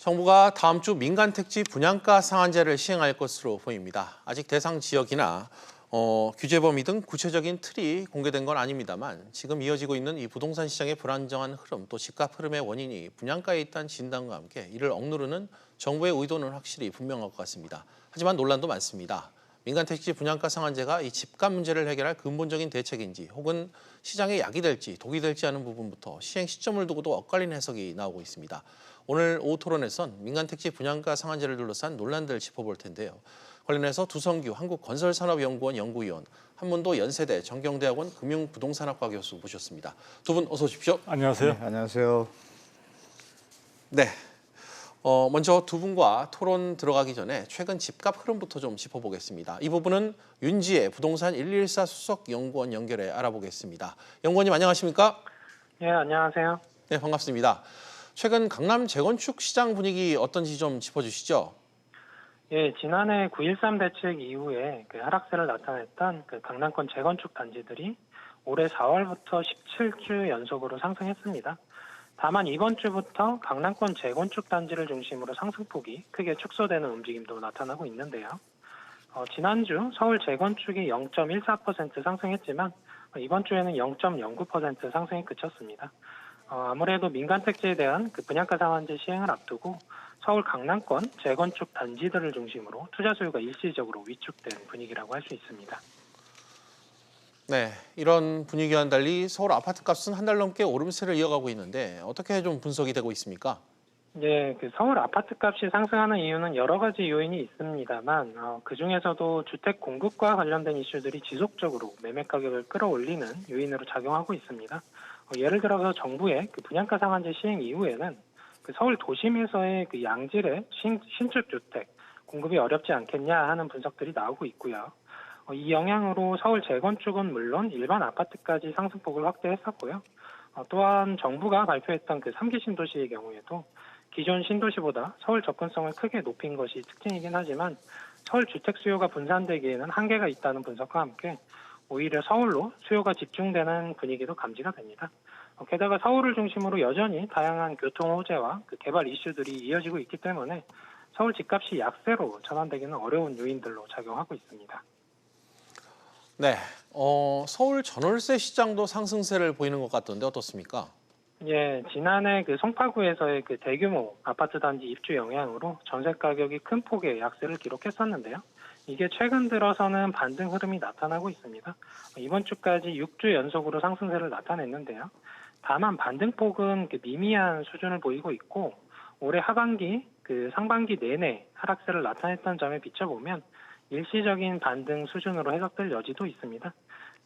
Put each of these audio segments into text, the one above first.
정부가 다음 주 민간 택지 분양가 상한제를 시행할 것으로 보입니다. 아직 대상 지역이나 규제 범위 등 구체적인 틀이 공개된 건 아닙니다만 지금 이어지고 있는 이 부동산 시장의 불안정한 흐름 또 집값 흐름의 원인이 분양가에 있다는 진단과 함께 이를 억누르는 정부의 의도는 확실히 분명할 것 같습니다. 하지만 논란도 많습니다. 민간 택지 분양가 상한제가 이 집값 문제를 해결할 근본적인 대책인지 혹은 시장에 약이 될지 독이 될지 하는 부분부터 시행 시점을 두고도 엇갈린 해석이 나오고 있습니다. 오늘 오후 토론에선 민간 택지 분양가 상한제를 둘러싼 논란들 짚어볼 텐데요. 관련해서 두성규 한국건설산업연구원 연구위원, 한문도 연세대 정경대학원 금융부동산학과 교수 모셨습니다. 두 분 어서 오십시오. 안녕하세요. 네, 안녕하세요. 네. 먼저 두 분과 토론 들어가기 전에 최근 집값 흐름부터 좀 짚어보겠습니다. 이 부분은 윤지혜 부동산 114 수석 연구원 연결해 알아보겠습니다. 연구원님 안녕하십니까? 예, 안녕하세요. 네, 반갑습니다. 최근 강남 재건축 시장 분위기 어떤지 좀 짚어주시죠. 예, 지난해 9.13 대책 이후에 하락세를 나타냈던 강남권 재건축 단지들이 올해 4월부터 17주 연속으로 상승했습니다. 다만 이번 주부터 강남권 재건축 단지를 중심으로 상승폭이 크게 축소되는 움직임도 나타나고 있는데요. 지난주 서울 재건축이 0.14% 상승했지만 이번 주에는 0.09% 상승에 그쳤습니다. 아무래도 민간 택지에 대한 분양가 상한제 시행을 앞두고 서울 강남권 재건축 단지들을 중심으로 투자 수요가 일시적으로 위축된 분위기라고 할 수 있습니다. 네, 이런 분위기와는 달리 서울 아파트값은 한 달 넘게 오름세를 이어가고 있는데 어떻게 좀 분석이 되고 있습니까? 네, 서울 아파트값이 상승하는 이유는 여러 가지 요인이 있습니다만 그중에서도 주택 공급과 관련된 이슈들이 지속적으로 매매 가격을 끌어올리는 요인으로 작용하고 있습니다. 예를 들어서 정부의 분양가 상한제 시행 이후에는 서울 도심에서의 양질의 신축 주택 공급이 어렵지 않겠냐 하는 분석들이 나오고 있고요. 이 영향으로 서울 재건축은 물론 일반 아파트까지 상승폭을 확대했었고요. 또한 정부가 발표했던 3기 신도시의 경우에도 기존 신도시보다 서울 접근성을 크게 높인 것이 특징이긴 하지만 서울 주택 수요가 분산되기에는 한계가 있다는 분석과 함께 오히려 서울로 수요가 집중되는 분위기도 감지가 됩니다. 게다가 서울을 중심으로 여전히 다양한 교통 호재와 개발 이슈들이 이어지고 있기 때문에 서울 집값이 약세로 전환되기는 어려운 요인들로 작용하고 있습니다. 네, 서울 전월세 시장도 상승세를 보이는 것 같던데 어떻습니까? 예, 지난해 송파구에서의 대규모 아파트 단지 입주 영향으로 전세 가격이 큰 폭의 약세를 기록했었는데요. 이게 최근 들어서는 반등 흐름이 나타나고 있습니다. 이번 주까지 6주 연속으로 상승세를 나타냈는데요. 다만 반등폭은 미미한 수준을 보이고 있고 올해 하반기, 상반기 내내 하락세를 나타냈던 점에 비춰보면 일시적인 반등 수준으로 해석될 여지도 있습니다.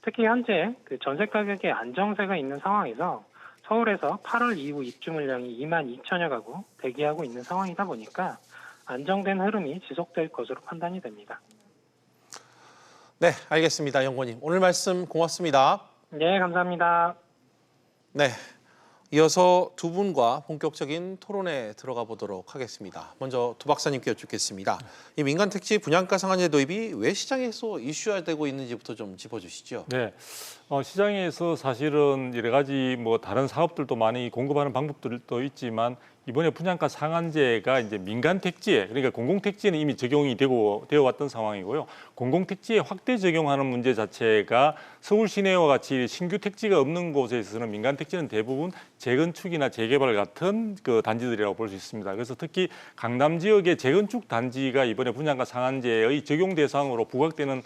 특히 현재 전세 가격의 안정세가 있는 상황에서 서울에서 8월 이후 입주 물량이 2만 2천여 가구 대기하고 있는 상황이다 보니까 안정된 흐름이 지속될 것으로 판단이 됩니다. 네, 알겠습니다. 연구원님. 오늘 말씀 고맙습니다. 네, 감사합니다. 네, 이어서 두 분과 본격적인 토론에 들어가 보도록 하겠습니다. 먼저 두 박사님께 여쭙겠습니다. 이 민간 택지 분양가 상한제 도입이 왜 시장에서 이슈화되고 있는지부터 좀 짚어주시죠. 네, 시장에서 사실은 여러 가지 다른 사업들도 많이 공급하는 방법들도 있지만 이번에 분양가 상한제가 이제 민간 택지에 그러니까 공공 택지에는 이미 적용이 되어 왔던 상황이고요. 공공 택지에 확대 적용하는 문제 자체가 서울 시내와 같이 신규 택지가 없는 곳에 있어서는 민간 택지는 대부분 재건축이나 재개발 같은 단지들이라고 볼 수 있습니다. 그래서 특히 강남 지역의 재건축 단지가 이번에 분양가 상한제의 적용 대상으로 부각되는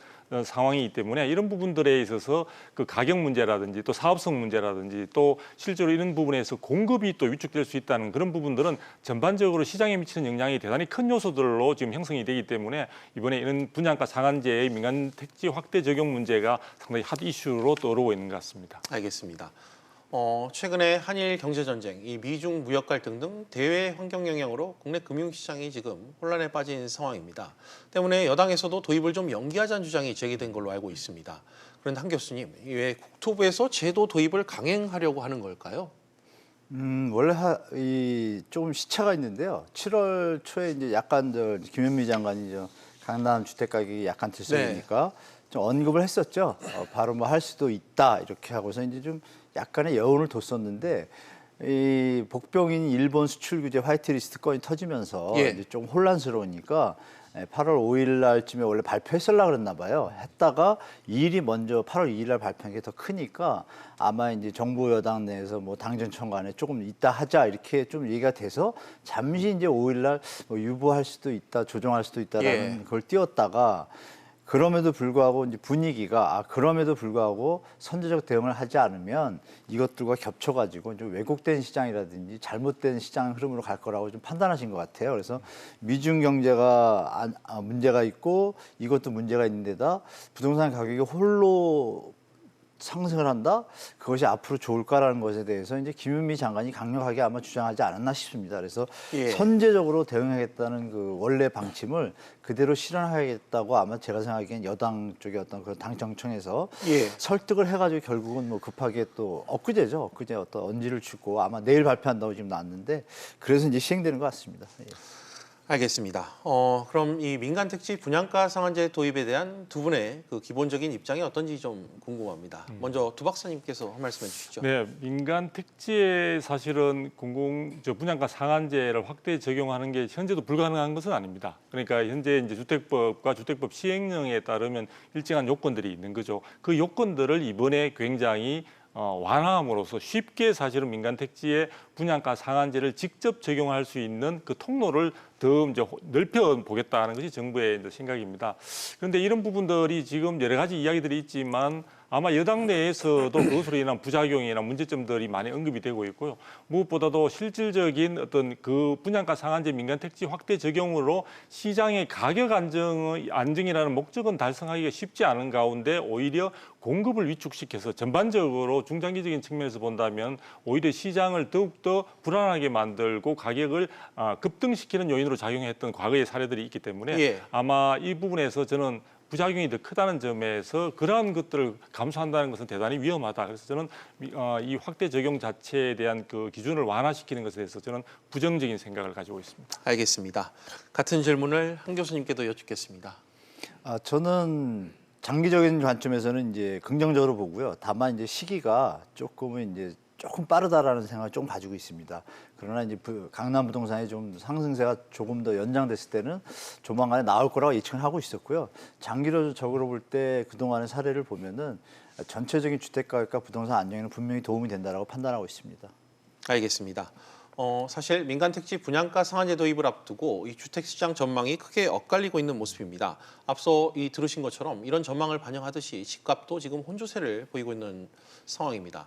상황이기 때문에 이런 부분들에 있어서 가격 문제라든지 또 사업성 문제라든지 또 실제로 이런 부분에서 공급이 또 위축될 수 있다는 그런 부분들은 전반적으로 시장에 미치는 영향이 대단히 큰 요소들로 지금 형성이 되기 때문에 이번에 이런 분양가 상한제의 민간 택지 확대 적용 문제가 상당히 핫 이슈로 떠오르고 있는 것 같습니다. 알겠습니다. 최근에 한일 경제전쟁, 이 미중 무역 갈등 등 대외 환경 영향으로 국내 금융시장이 지금 혼란에 빠진 상황입니다. 때문에 여당에서도 도입을 좀 연기하자는 주장이 제기된 걸로 알고 있습니다. 그런데 한 교수님, 왜 국토부에서 제도 도입을 강행하려고 하는 걸까요? 원래 조금 시차가 있는데요. 7월 초에 이제 약간 김현미 장관이 강남 주택 가격이 약간 들썩이니까 좀 언급을 했었죠. 바로 할 수도 있다 이렇게 하고서 이제 좀 약간의 여운을 뒀었는데 이 복병인 일본 수출 규제 화이트리스트 건이 터지면서 예. 이제 좀 혼란스러우니까 8월 5일 날쯤에 원래 발표했으려고 그랬나 봐요. 했다가 이 일이 먼저 8월 2일 날 발표한 게 더 크니까 아마 이제 정부 여당 내에서 뭐 당정청 간에 조금 이따 하자 이렇게 좀 얘기가 돼서 잠시 이제 5일 날뭐 유보할 수도 있다, 조정할 수도 있다라는 예. 걸 띄웠다가 그럼에도 불구하고 이제 분위기가 그럼에도 불구하고 선제적 대응을 하지 않으면 이것들과 겹쳐가지고 좀 왜곡된 시장이라든지 잘못된 시장 흐름으로 갈 거라고 좀 판단하신 것 같아요. 그래서 미중 경제가 문제가 있고 이것도 문제가 있는데다 부동산 가격이 홀로 상승을 한다? 그것이 앞으로 좋을까라는 것에 대해서 이제 김현미 장관이 강력하게 아마 주장하지 않았나 싶습니다. 그래서 예. 선제적으로 대응하겠다는 그 원래 방침을 그대로 실현하겠다고 아마 제가 생각하기엔 여당 쪽의 어떤 그 당 정청에서 예. 설득을 해가지고 결국은 뭐 급하게 또 엊그제 어떤 언지를 주고 아마 내일 발표한다고 지금 나왔는데 그래서 이제 시행되는 것 같습니다. 예. 알겠습니다. 그럼 이 민간 택지 분양가 상한제 도입에 대한 두 분의 그 기본적인 입장이 어떤지 좀 궁금합니다. 먼저 두 박사님께서 한 말씀해 주시죠. 네, 민간 택지에 사실은 분양가 상한제를 확대 적용하는 게 현재도 불가능한 것은 아닙니다. 그러니까 현재 이제 주택법과 주택법 시행령에 따르면 일정한 요건들이 있는 거죠. 그 요건들을 이번에 굉장히 완화함으로써 쉽게 사실은 민간 택지의 분양가 상한제를 직접 적용할 수 있는 그 통로를 더 이제 넓혀 보겠다는 것이 정부의 이제 생각입니다. 그런데 이런 부분들이 지금 여러 가지 이야기들이 있지만 아마 여당 내에서도 그것으로 인한 부작용이나 문제점들이 많이 언급이 되고 있고요. 무엇보다도 실질적인 어떤 그 분양가 상한제 민간 택지 확대 적용으로 시장의 가격 안정이라는 목적은 달성하기가 쉽지 않은 가운데 오히려 공급을 위축시켜서 전반적으로 중장기적인 측면에서 본다면 오히려 시장을 더욱더 불안하게 만들고 가격을 급등시키는 요인으로 작용했던 과거의 사례들이 있기 때문에 예. 아마 이 부분에서 저는 부작용이 더 크다는 점에서 그러한 것들을 감수한다는 것은 대단히 위험하다. 그래서 저는 이 확대 적용 자체에 대한 그 기준을 완화시키는 것에 대해서 저는 부정적인 생각을 가지고 있습니다. 알겠습니다. 같은 질문을 한 교수님께도 여쭙겠습니다. 저는 장기적인 관점에서는 이제 긍정적으로 보고요. 다만 이제 시기가 조금 빠르다라는 생각을 좀 가지고 있습니다. 그러나 이제 강남 부동산의 좀 상승세가 조금 더 연장됐을 때는 조만간에 나올 거라고 예측을 하고 있었고요. 장기적으로 볼 때 그동안의 사례를 보면은 전체적인 주택가격과 부동산 안정에는 분명히 도움이 된다라고 판단하고 있습니다. 알겠습니다. 사실 민간 택지 분양가 상한제 도입을 앞두고 이 주택 시장 전망이 크게 엇갈리고 있는 모습입니다. 앞서 들으신 것처럼 이런 전망을 반영하듯이 집값도 지금 혼조세를 보이고 있는 상황입니다.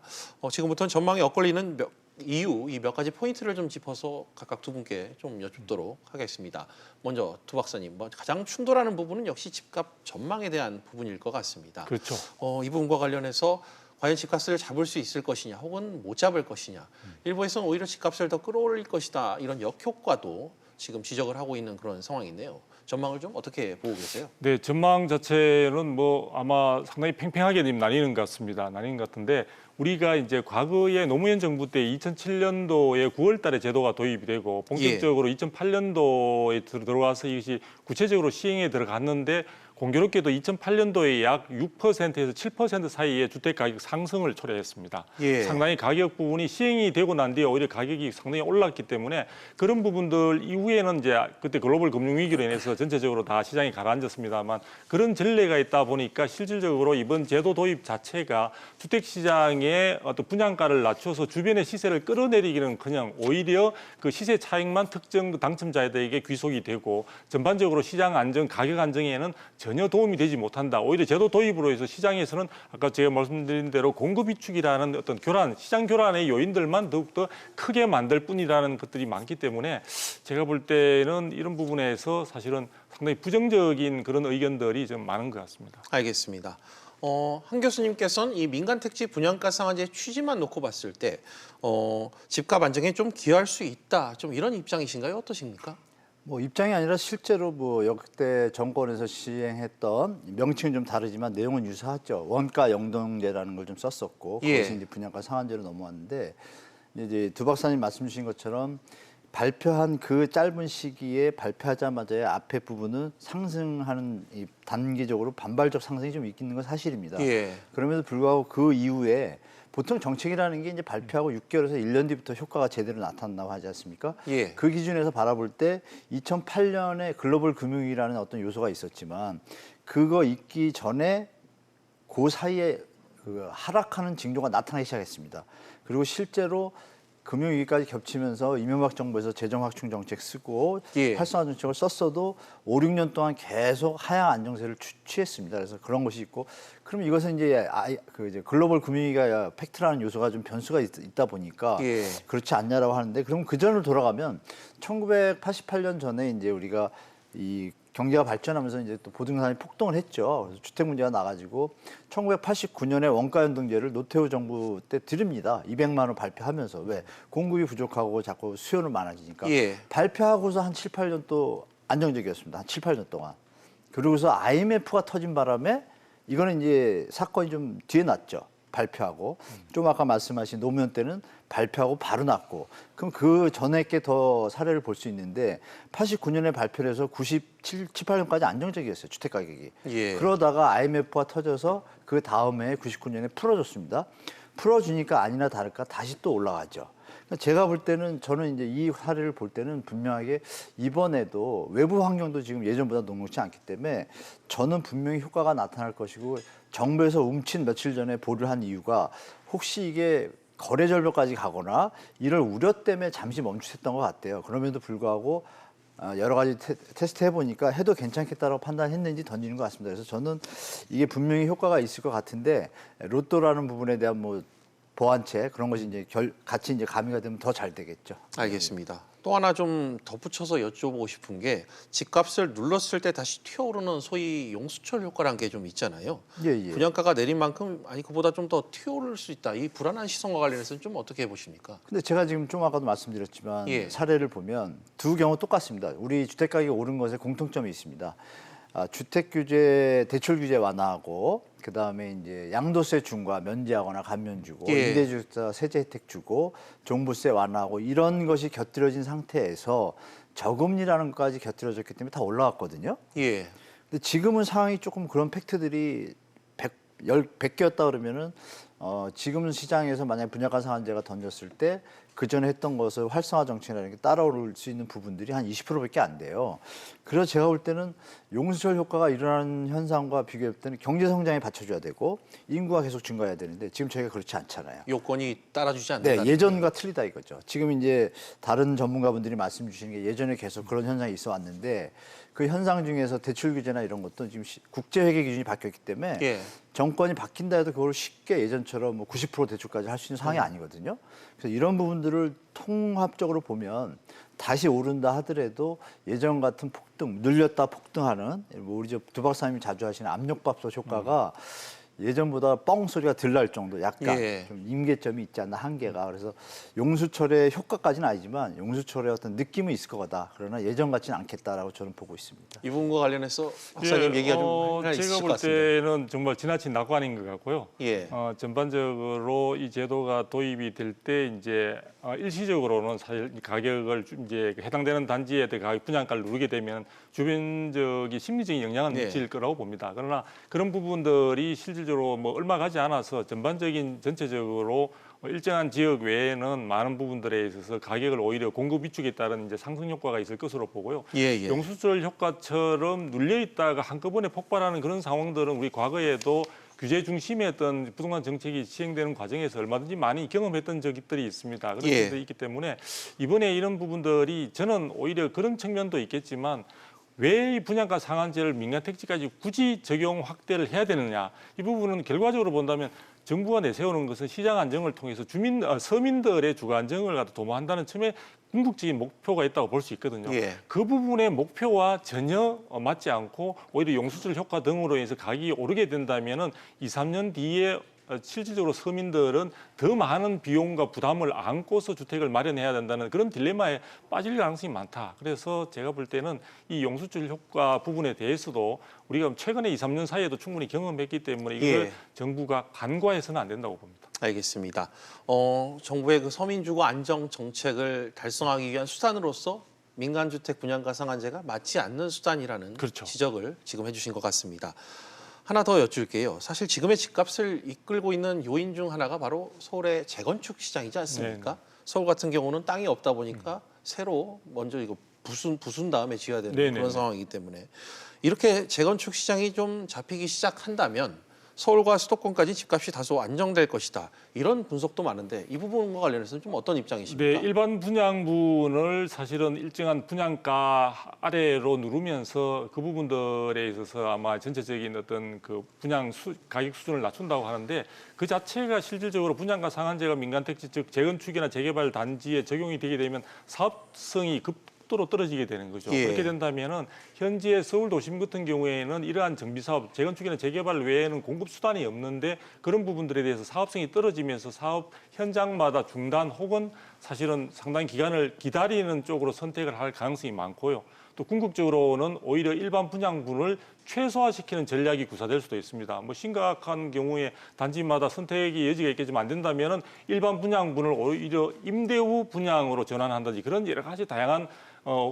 지금부터는 전망이 엇갈리는 이유, 이 몇 가지 포인트를 좀 짚어서 각각 두 분께 좀 여쭙도록 하겠습니다. 먼저 두 박사님, 가장 충돌하는 부분은 역시 집값 전망에 대한 부분일 것 같습니다. 그렇죠. 이 부분과 관련해서 과연 집값을 잡을 수 있을 것이냐 혹은 못 잡을 것이냐. 일부에서는 오히려 집값을 더 끌어올릴 것이다. 이런 역효과도 지금 지적을 하고 있는 그런 상황인데요. 전망을 좀 어떻게 보고 계세요? 네, 전망 자체는 아마 상당히 팽팽하게 나뉘는 것 같습니다. 나뉘는 것 같은데 우리가 이제 과거에 노무현 정부 때 2007년도에 9월달에 제도가 도입이 되고 본격적으로 2008년도에 들어와서 이것이 구체적으로 시행에 들어갔는데 공교롭게도 2008년도에 약 6%에서 7% 사이의 주택 가격 상승을 초래했습니다. 예. 상당히 가격 부분이 시행이 되고 난 뒤에 오히려 가격이 상당히 올랐기 때문에 그런 부분들 이후에는 이제 그때 글로벌 금융 위기로 인해서 전체적으로 다 시장이 가라앉았습니다만 그런 전례가 있다 보니까 실질적으로 이번 제도 도입 자체가 주택 시장의 어떤 분양가를 낮춰서 주변의 시세를 끌어내리기는커녕 오히려 그 시세 차익만 특정 당첨자들에게 귀속이 되고 전반적으로 시장 안정, 가격 안정에는 전혀 도움이 되지 못한다. 오히려 제도 도입으로 해서 시장에서는 아까 제가 말씀드린 대로 공급 위축이라는 어떤 시장 교란의 요인들만 더욱더 크게 만들 뿐이라는 것들이 많기 때문에 제가 볼 때는 이런 부분에서 사실은 상당히 부정적인 그런 의견들이 좀 많은 것 같습니다. 알겠습니다. 한 교수님께서는 이 민간 택지 분양가 상한제 취지만 놓고 봤을 때 집값 안정에 좀 기여할 수 있다. 좀 이런 입장이신가요? 어떠십니까? 입장이 아니라 실제로 역대 정권에서 시행했던 명칭은 좀 다르지만 내용은 유사하죠. 원가 영동제라는 걸 좀 썼었고 그것이 이제 분양가 상한제로 넘어왔는데 이제 두 박사님 말씀 주신 것처럼 발표한 그 짧은 시기에 발표하자마자의 앞에 부분은 상승하는 단기적으로 반발적 상승이 좀 있는 건 사실입니다. 예. 그럼에도 불구하고 그 이후에 보통 정책이라는 게 이제 발표하고 6개월에서 1년 뒤부터 효과가 제대로 나타난다고 하지 않습니까? 예. 그 기준에서 바라볼 때 2008년에 글로벌 금융위기라는 어떤 요소가 있었지만 그거 있기 전에 그 사이에 그 하락하는 징조가 나타나기 시작했습니다. 그리고 실제로 금융위기까지 겹치면서 이명박 정부에서 재정 확충 정책 쓰고 예. 활성화 정책을 썼어도 5, 6년 동안 계속 하향 안정세를 취했습니다. 그래서 그런 것이 있고, 그럼 이것은 이제 이제 글로벌 금융위기가 팩트라는 요소가 좀 변수가 있다 보니까 예. 그렇지 않냐라고 하는데, 그럼 그 전을 돌아가면 1988년 전에 이제 우리가 이 경제가 발전하면서 이제 또 부동산이 폭등을 했죠. 그래서 주택 문제가 나가지고 1989년에 원가연동제를 노태우 정부 때 드립니다. 200만 원 발표하면서. 왜? 공급이 부족하고 자꾸 수요는 많아지니까. 예. 발표하고서 한 7, 8년 또 안정적이었습니다. 한 7, 8년 동안. 그러고서 IMF가 터진 바람에 이거는 이제 사건이 좀 뒤에 났죠. 발표하고. 좀 아까 말씀하신 노무현 때는 발표하고 바로 났고. 그럼 그 전에 게 더 사례를 볼 수 있는데 89년에 발표를 해서 97, 8년까지 안정적이었어요. 주택 가격이. 예. 그러다가 IMF가 터져서 그 다음에 99년에 풀어줬습니다. 풀어주니까 아니나 다를까 다시 또 올라가죠. 제가 볼 때는, 저는 이제 이 사례를 볼 때는 분명하게 이번에도 외부 환경도 지금 예전보다 녹록지 않기 때문에 저는 분명히 효과가 나타날 것이고, 정부에서 움친 며칠 전에 보류를 한 이유가 혹시 이게 거래 절벽까지 가거나 이럴 우려 때문에 잠시 멈추셨던 것 같아요. 그럼에도 불구하고 여러 가지 테스트 해보니까 해도 괜찮겠다라고 판단했는지 던지는 것 같습니다. 그래서 저는 이게 분명히 효과가 있을 것 같은데, 로또라는 부분에 대한 뭐 보완책 그런 것이 이제 같이 이제 가미가 되면 더 잘 되겠죠. 알겠습니다. 또 하나 좀 덧붙여서 여쭤보고 싶은 게, 집값을 눌렀을 때 다시 튀어오르는 소위 용수철 효과라는 게 좀 있잖아요. 예. 분양가가 내린 만큼 아니 그보다 좀 더 튀어오를 수 있다. 이 불안한 시선과 관련해서는 좀 어떻게 보십니까? 근데 제가 지금 좀 아까도 말씀드렸지만 예. 사례를 보면 두 경우 똑같습니다. 우리 주택 가격이 오른 것에 공통점이 있습니다. 주택 규제, 대출 규제 완화하고, 그 다음에 이제 양도세 중과 면제하거나 감면 주고, 예. 임대주택자 세제 혜택 주고, 종부세 완화하고, 이런 것이 곁들여진 상태에서 저금리라는 것까지 곁들여졌기 때문에 다 올라갔거든요. 예. 근데 지금은 상황이 조금 그런 팩트들이 100개였다 그러면은 지금 시장에서 만약 분양가 상한제가 던졌을 때 그전에 했던 것을 활성화 정책이라는 게 따라올 수 있는 부분들이 한 20%밖에 안 돼요. 그래서 제가 볼 때는 용수철 효과가 일어나는 현상과 비교할 때는 경제 성장에 받쳐줘야 되고 인구가 계속 증가해야 되는데 지금 저희가 그렇지 않잖아요. 요건이 따라주지 않는다. 네, 예전과 틀리다 이거죠. 지금 이제 다른 전문가분들이 말씀 주시는 게 예전에 계속 그런 현상이 있어 왔는데, 그 현상 중에서 대출 규제나 이런 것도 지금 국제 회계 기준이 바뀌었기 때문에 예. 정권이 바뀐다 해도 그걸 쉽게 예전처럼 뭐 90% 대출까지 할 수 있는 상황이 아니거든요. 그래서 이런 부분들을 통합적으로 보면 다시 오른다 하더라도 예전 같은 폭등, 늘렸다 폭등하는, 뭐 우리 두 박사님이 자주 하시는 압력밥솥 효과가 예전보다 뻥 소리가 덜 날 정도 약간 예. 좀 임계점이 있지 않나, 한계가. 그래서 용수철의 효과까지는 아니지만 용수철의 어떤 느낌은 있을 거다. 그러나 예전 같지는 않겠다라고 저는 보고 있습니다. 이 부분과 관련해서 박사님 얘기가 좀 제가 있을 것 볼 같습니다. 때는 정말 지나친 낙관인 것 같고요. 예. 전반적으로 이 제도가 도입이 될 때 이제 일시적으로는 사실 가격을 이제 해당되는 단지에 가격 분양가를 누르게 되면 주변적인 심리적인 영향은 네. 미칠 거라고 봅니다. 그러나 그런 부분들이 실질적으로 뭐 얼마 가지 않아서 전반적인 전체적으로 일정한 지역 외에는 많은 부분들에 있어서 가격을 오히려 공급 위축에 따른 이제 상승 효과가 있을 것으로 보고요. 예. 용수철 효과처럼 눌려 있다가 한꺼번에 폭발하는 그런 상황들은 우리 과거에도 규제 중심의 어떤 부동산 정책이 시행되는 과정에서 얼마든지 많이 경험했던 적들이 있습니다. 그런 예. 적들이 있기 때문에 이번에 이런 부분들이 저는 오히려 그런 측면도 있겠지만, 왜 이 분양가 상한제를 민간택지까지 굳이 적용 확대를 해야 되느냐, 이 부분은 결과적으로 본다면 정부가 내세우는 것은 시장 안정을 통해서 서민들의 주거 안정을 갖다 도모한다는 점에 궁극적인 목표가 있다고 볼 수 있거든요. 예. 그 부분의 목표와 전혀 맞지 않고 오히려 용수철 효과 등으로 인해서 가격이 오르게 된다면은 2, 3년 뒤에 실질적으로 서민들은 더 많은 비용과 부담을 안고서 주택을 마련해야 된다는 그런 딜레마에 빠질 가능성이 많다. 그래서 제가 볼 때는 이 용수철 효과 부분에 대해서도 우리가 최근에 2, 3년 사이에도 충분히 경험했기 때문에 이걸 예. 정부가 간과해서는 안 된다고 봅니다. 알겠습니다. 정부의 그 서민주거 안정 정책을 달성하기 위한 수단으로서 민간주택 분양가 상한제가 맞지 않는 수단이라는 그렇죠. 지적을 지금 해주신 것 같습니다. 하나 더 여쭐게요. 사실 지금의 집값을 이끌고 있는 요인 중 하나가 바로 서울의 재건축 시장이지 않습니까? 서울 같은 경우는 땅이 없다 보니까 새로 먼저 이거 부순 다음에 지어야 되는 네네. 그런 상황이기 때문에 이렇게 재건축 시장이 좀 잡히기 시작한다면 서울과 수도권까지 집값이 다소 안정될 것이다. 이런 분석도 많은데 이 부분과 관련해서는 좀 어떤 네, 입장이십니까? 일반 분양분을 사실은 일정한 분양가 아래로 누르면서 그 부분들에 있어서 아마 전체적인 어떤 그 분양 가격 수준을 낮춘다고 하는데 그 자체가 실질적으로 분양가 상한제가 민간택지 즉 재건축이나 재개발 단지에 적용이 되게 되면 사업성이 급도로 떨어지게 되는 거죠. 예. 그렇게 된다면은 현재 서울 도심 같은 경우에는 이러한 정비 사업, 재건축이나 재개발 외에는 공급 수단이 없는데 그런 부분들에 대해서 사업성이 떨어지면서 사업 현장마다 중단 혹은 사실은 상당히 기간을 기다리는 쪽으로 선택을 할 가능성이 많고요. 또 궁극적으로는 오히려 일반 분양분을 최소화시키는 전략이 구사될 수도 있습니다. 뭐 심각한 경우에 단지마다 선택의 여지가 있겠지만 안 된다면은 일반 분양분을 오히려 임대 후 분양으로 전환한다든지 그런 여러 가지 다양한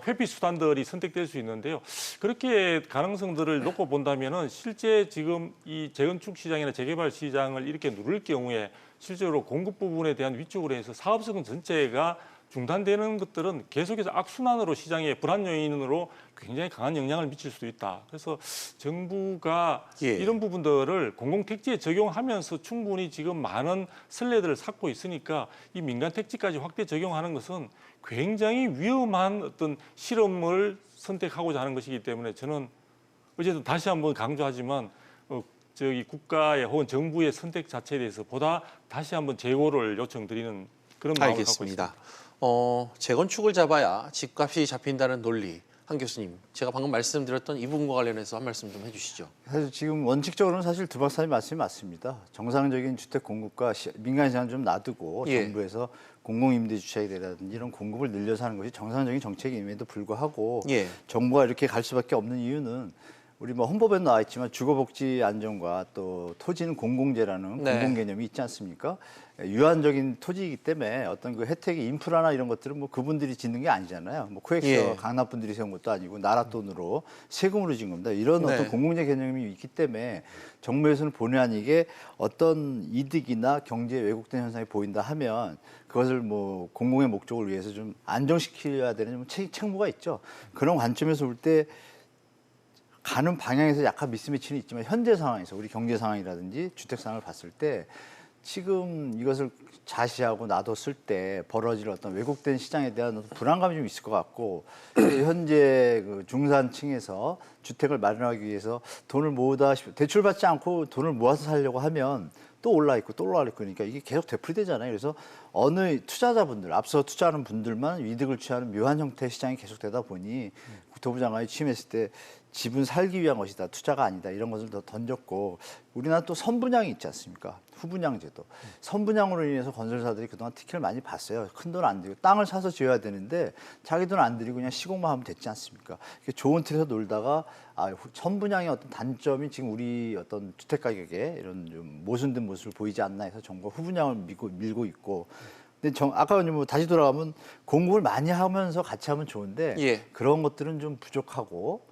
회피 수단들이 선택될 수 있는데요. 그렇게 가능성들을 놓고 본다면은 실제 지금 이 재건축 시장이나 재개발 시장을 이렇게 누를 경우에 실제로 공급 부분에 대한 위축으로 해서 사업성 전체가 중단되는 것들은 계속해서 악순환으로 시장의 불안 요인으로 굉장히 강한 영향을 미칠 수도 있다. 그래서 정부가 예. 이런 부분들을 공공택지에 적용하면서 충분히 지금 많은 선례들을 쌓고 있으니까 이 민간택지까지 확대 적용하는 것은 굉장히 위험한 어떤 실험을 선택하고자 하는 것이기 때문에 저는 어쨌든 다시 한번 강조하지만 저기 국가의 혹은 정부의 선택 자체에 대해서 보다 다시 한번 재고를 요청드리는 그런 마음을 갖고 있습니다. 알겠습니다. 재건축을 잡아야 집값이 잡힌다는 논리. 한 교수님, 제가 방금 말씀드렸던 이 부분과 관련해서 한 말씀 좀 해주시죠. 사실 지금 원칙적으로는 사실 두 박사님 말씀이 맞습니다. 정상적인 주택 공급과 민간 시장 좀 놔두고 예. 정부에서 공공임대주택이라든지 이런 공급을 늘려서 하는 것이 정상적인 정책임에도 불구하고 예. 정부가 이렇게 갈 수밖에 없는 이유는 우리 뭐 헌법에 나와 있지만 주거복지 안정과 또 토지는 공공재라는 네. 공공 개념이 있지 않습니까? 유한적인 토지이기 때문에 어떤 그 혜택이 인프라나 이런 것들은 뭐 그분들이 짓는 게 아니잖아요. 뭐 코엑스 예. 강남분들이 세운 것도 아니고 나라 돈으로 세금으로 진 겁니다. 이런 네. 어떤 공공재 개념이 있기 때문에 정부에서는 본의 아니게 어떤 이득이나 경제에 왜곡된 현상이 보인다 하면 그것을 뭐 공공의 목적을 위해서 좀 안정시켜야 되는 좀 책무가 있죠. 그런 관점에서 볼 때 가는 방향에서 약간 미스매치는 있지만 현재 상황에서 우리 경제 상황이라든지 주택 상황을 봤을 때 지금 이것을 자시하고 놔뒀을 때 벌어질 어떤 왜곡된 시장에 대한 어떤 불안감이 좀 있을 것 같고 현재 그 중산층에서 주택을 마련하기 위해서 돈을 모으다 대출받지 않고 돈을 모아서 살려고 하면 또 올라 있고 또 올라 있고 그러니까 이게 계속 되풀이되잖아요. 그래서 어느 투자자분들 앞서 투자하는 분들만 이득을 취하는 묘한 형태의 시장이 계속되다 보니 국토부 장관이 취임했을 때 집은 살기 위한 것이다. 투자가 아니다. 이런 것을 더 던졌고 우리나라 또 선분양이 있지 않습니까? 후분양 제도. 선분양으로 인해서 건설사들이 그동안 티켓을 많이 봤어요. 큰 돈 안 들이고 땅을 사서 지어야 되는데 자기 돈 안 들이고 그냥 시공만 하면 됐지 않습니까? 좋은 틀에서 놀다가 선분양의 어떤 단점이 지금 우리 어떤 주택 가격에 이런 좀 모순된 모습을 보이지 않나 해서 정부가 후분양을 밀고 있고 근데 아까 뭐 다시 돌아가면 공급을 많이 하면서 같이 하면 좋은데 예. 그런 것들은 좀 부족하고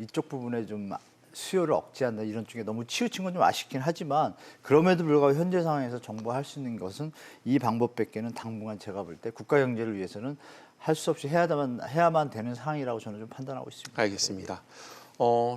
이쪽 부분에 좀 수요를 억제한다 이런 쪽에 너무 치우친 건 좀 아쉽긴 하지만 그럼에도 불구하고 현재 상황에서 정부가 할 수 있는 것은 이 방법밖에는 당분간 제가 볼 때 국가 경제를 위해서는 할 수 없이 해야만 되는 상황이라고 저는 좀 판단하고 있습니다. 알겠습니다.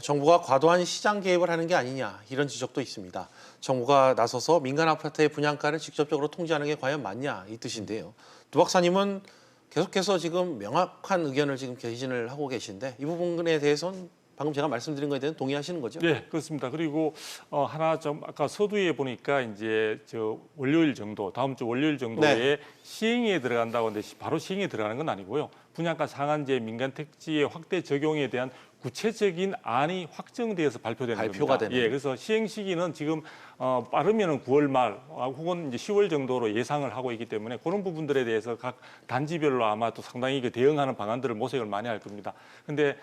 정부가 과도한 시장 개입을 하는 게 아니냐 이런 지적도 있습니다. 정부가 나서서 민간 아파트의 분양가를 직접적으로 통제하는 게 과연 맞냐 이 뜻인데요. 두 박사님은 계속해서 지금 명확한 의견을 지금 개진을 하고 계신데 이 부분에 대해서는 방금 제가 말씀드린 거에 대해서 동의하시는 거죠? 네, 그렇습니다. 그리고 하나 좀 아까 서두에 보니까 이제 월요일 정도, 다음 주 월요일 정도에 네. 시행에 들어간다고 하는데 바로 시행에 들어가는 건 아니고요. 분양가 상한제 민간 택지의 확대 적용에 대한 구체적인 안이 확정되어서 발표되는 발표가 겁니다. 되는. 예, 그래서 시행 시기는 지금 빠르면은 9월 말 혹은 이제 10월 정도로 예상을 하고 있기 때문에 그런 부분들에 대해서 각 단지별로 아마 또 상당히 그 대응하는 방안들을 모색을 많이 할 겁니다. 근데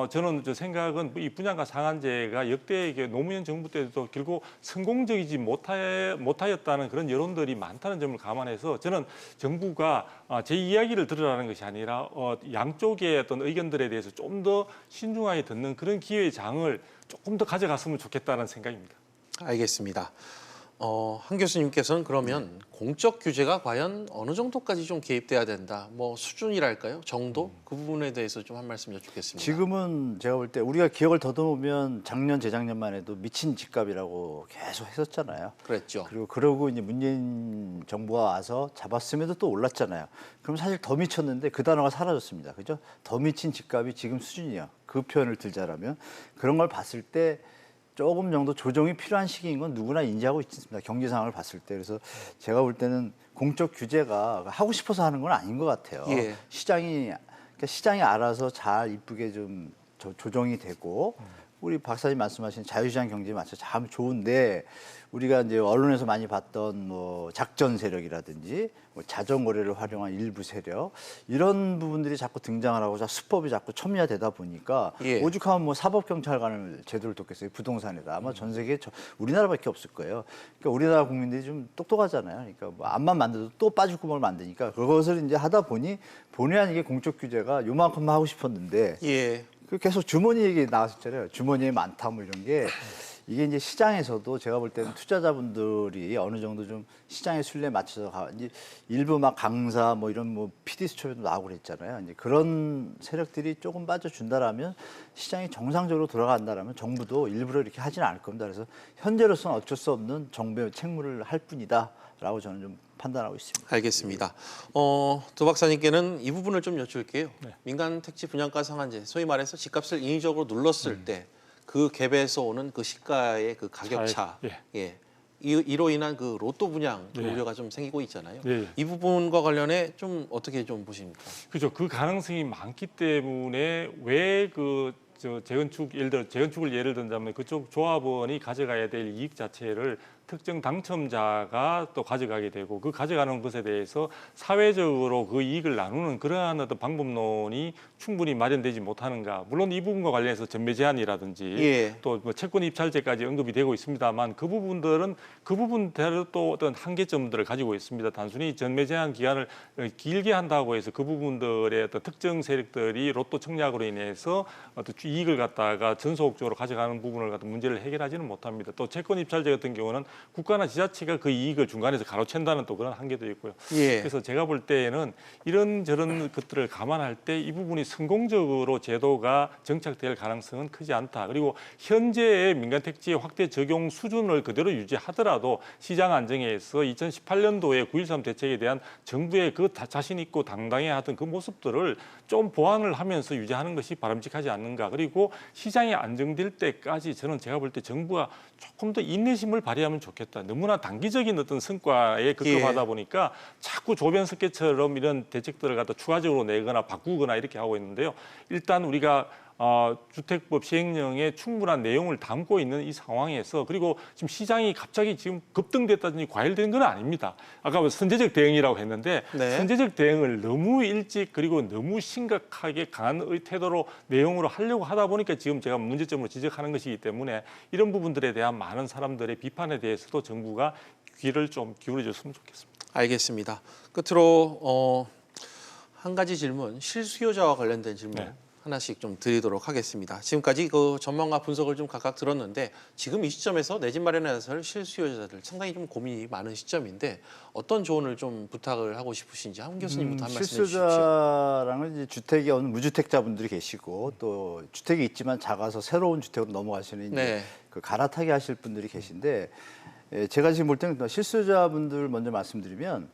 저는 저 생각은 이 분양가 상한제가 역대 이게 노무현 정부 때도 결국 성공적이지 못하였다는 그런 여론들이 많다는 점을 감안해서 저는 정부가 제 이야기를 들으라는 것이 아니라 양쪽의 어떤 의견들에 대해서 좀 더 신중하게 듣는 그런 기회의 장을 조금 더 가져갔으면 좋겠다는 생각입니다. 알겠습니다. 한 교수님께서는 그러면 공적 규제가 과연 어느 정도까지 좀 개입돼야 된다, 뭐 수준이랄까요, 정도 그 부분에 대해서 좀 한 말씀 여쭙겠습니다. 지금은 제가 볼 때 우리가 기억을 더듬으면 작년 재작년만 해도 미친 집값이라고 계속 했었잖아요. 그랬죠. 그리고 그러고 이제 문재인 정부가 와서 잡았음에도 또 올랐잖아요. 그럼 사실 더 미쳤는데 그 단어가 사라졌습니다. 그죠? 더 미친 집값이 지금 수준이야. 그 표현을 들자라면 그런 걸 봤을 때 조금 정도 조정이 필요한 시기인 건 누구나 인지하고 있습니다. 경제 상황을 봤을 때. 그래서 제가 볼 때는 공적 규제가 하고 싶어서 하는 건 아닌 것 같아요. 예. 그러니까 시장이 알아서 잘 이쁘게 좀 조정이 되고 우리 박사님 말씀하신 자유시장 경제에 맞춰서 하면 좋은데 우리가 이제 언론에서 많이 봤던 뭐 작전 세력이라든지 뭐 자전거래를 활용한 일부 세력 이런 부분들이 자꾸 등장을 하고 수법이 자꾸 첨예화되다 보니까 예. 오죽하면 뭐 사법경찰관을 제도를 뒀겠어요. 부동산에다 아마 전 세계 우리나라밖에 없을 거예요. 그러니까 우리나라 국민들이 좀 똑똑하잖아요. 그러니까 뭐 암만 만들어도 또 빠질 구멍을 만드니까 그것을 이제 하다 보니 본의 아니게 공적 규제가 요만큼만 하고 싶었는데 예. 그 계속 주머니 얘기 나왔었잖아요. 주머니에 많다 뭐 이런 게 이게 이제 시장에서도 제가 볼 때는 투자자분들이 어느 정도 좀 시장의 순리에 맞춰서 이제 일부 막 강사 뭐 이런 뭐 PD 수첩에도 나오고 그랬잖아요. 이제 그런 세력들이 조금 빠져준다라면 시장이 정상적으로 돌아간다라면 정부도 일부러 이렇게 하지는 않을 겁니다. 그래서 현재로서는 어쩔 수 없는 정부의 책무를 할 뿐이다라고 저는 좀 판단하고 있습니다. 알겠습니다. 도 박사님께는 이 부분을 좀 여쭐게요. 네. 민간 택지 분양가 상한제, 소위 말해서 집값을 인위적으로 눌렀을 때 그 갭에서 오는 그 시가의 그 가격차, 예. 이로 인한 그 로또 분양 예. 우려가 좀 생기고 있잖아요. 예. 이 부분과 관련해 좀 어떻게 좀 보십니까? 그렇죠. 그 가능성이 많기 때문에 왜 재건축을 예를 든다면 그쪽 조합원이 가져가야 될 이익 자체를 특정 당첨자가 또 가져가게 되고 그 가져가는 것에 대해서 사회적으로 그 이익을 나누는 그러한 어떤 방법론이 충분히 마련되지 못하는가. 물론 이 부분과 관련해서 전매 제한이라든지 예. 또 뭐 채권 입찰제까지 언급이 되고 있습니다만 그 부분들은 그 부분대로 또 어떤 한계점들을 가지고 있습니다. 단순히 전매 제한 기간을 길게 한다고 해서 그 부분들의 어떤 특정 세력들이 로또 청약으로 인해서 어떤 이익을 갖다가 전속적으로 가져가는 부분을 갖다 문제를 해결하지는 못합니다. 또 채권 입찰제 같은 경우는 국가나 지자체가 그 이익을 중간에서 가로챈다는 또 그런 한계도 있고요. 예. 그래서 제가 볼 때에는 이런저런 것들을 감안할 때 이 부분이 성공적으로 제도가 정착될 가능성은 크지 않다. 그리고 현재의 민간택지의 확대 적용 수준을 그대로 유지하더라도 시장 안정에서 2018년도에 9.13 대책에 대한 정부의 그 자신 있고 당당해 하던 그 모습들을 좀 보완을 하면서 유지하는 것이 바람직하지 않는가. 그리고 시장이 안정될 때까지 저는 제가 볼 때 정부가 조금 더 인내심을 발휘하면 좋겠다. 너무나 단기적인 어떤 성과에 급급하다 보니까 자꾸 조변석계처럼 이런 대책들을 갖다 추가적으로 내거나 바꾸거나 이렇게 하고 있는데요. 일단 우리가 주택법 시행령에 충분한 내용을 담고 있는 이 상황에서 그리고 지금 시장이 갑자기 지금 급등됐다든지 과열된 건 아닙니다. 아까 뭐 선제적 대응이라고 했는데 네. 선제적 대응을 너무 일찍 그리고 너무 심각하게 강한 태도로 내용으로 하려고 하다 보니까 지금 제가 문제점으로 지적하는 것이기 때문에 이런 부분들에 대한 많은 사람들의 비판에 대해서도 정부가 귀를 좀 기울여줬으면 좋겠습니다. 알겠습니다. 끝으로 한 가지 질문, 실수요자와 관련된 질문 네. 하나씩 좀 드리도록 하겠습니다. 지금까지 그 전망과 분석을 좀 각각 들었는데 지금 이 시점에서 내 집 마련에서 실수요자들 상당히 좀 고민이 많은 시점인데 어떤 조언을 좀 부탁을 하고 싶으신지 한 교수님부터 한 말씀 해주십시오. 실수요자랑은 이제 주택에 오는 무주택자분들이 계시고 또 주택이 있지만 작아서 새로운 주택으로 넘어가시는 이제 네. 그 갈아타기 하실 분들이 계신데 제가 지금 볼 때는 실수요자분들 먼저 말씀드리면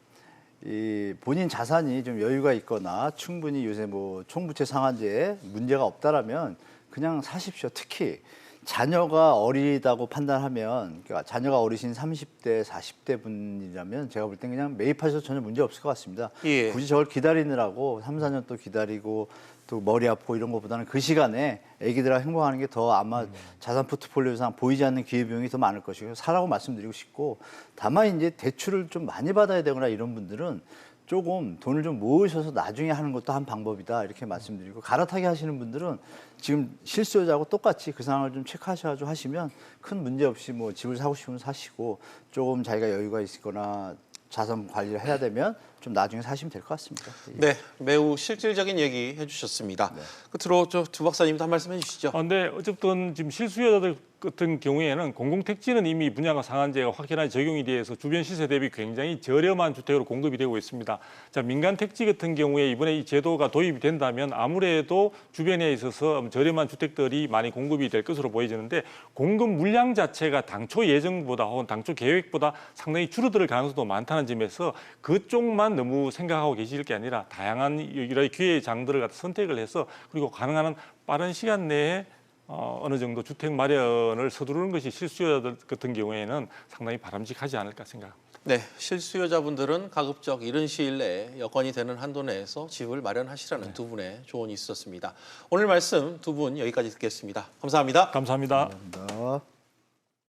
이 본인 자산이 좀 여유가 있거나 충분히 요새 뭐 총부채 상한제에 문제가 없다라면 그냥 사십시오. 특히 자녀가 어리다고 판단하면, 그러니까 자녀가 어리신 30대, 40대 분이라면 제가 볼 땐 그냥 매입하셔도 전혀 문제 없을 것 같습니다. 예. 굳이 저걸 기다리느라고 3, 4년 또 기다리고 또 머리 아프고 이런 것보다는 그 시간에 애기들하고 행복하는 게 더 아마 자산 포트폴리오상 보이지 않는 기회비용이 더 많을 것이고 사라고 말씀드리고 싶고, 다만 이제 대출을 좀 많이 받아야 되거나 이런 분들은 조금 돈을 좀 모으셔서 나중에 하는 것도 한 방법이다 이렇게 말씀드리고, 갈아타기 하시는 분들은 지금 실수요자하고 똑같이 그 상황을 좀 체크하셔가지고 하시면 큰 문제 없이 뭐 집을 사고 싶으면 사시고, 조금 자기가 여유가 있거나 자산 관리를 해야 되면 좀 나중에 사시면 될 것 같습니다. 네, 매우 실질적인 얘기 해주셨습니다. 끝으로 두 박사님도 한 말씀 해주시죠. 근데 어쨌든 지금 실수요자들 같은 경우에는 공공택지는 이미 분양가 상한제가 확실하게 적용이 돼서 주변 시세 대비 굉장히 저렴한 주택으로 공급이 되고 있습니다. 자, 민간택지 같은 경우에 이번에 이 제도가 도입이 된다면 아무래도 주변에 있어서 저렴한 주택들이 많이 공급이 될 것으로 보여지는데, 공급 물량 자체가 당초 예정보다 혹은 당초 계획보다 상당히 줄어들 가능성도 많다는 점에서 그쪽만 너무 생각하고 계실 게 아니라 다양한 여러 기회의 장들을 갖다 선택을 해서, 그리고 가능한 한 빠른 시간 내에 어느 정도 주택 마련을 서두르는 것이 실수요자들 같은 경우에는 상당히 바람직하지 않을까 생각합니다. 네, 실수요자분들은 가급적 이른 시일 내에 여건이 되는 한도 내에서 집을 마련하시라는 두 분의 조언이 있었습니다. 오늘 말씀 두 분 여기까지 듣겠습니다. 감사합니다. 감사합니다. 감사합니다.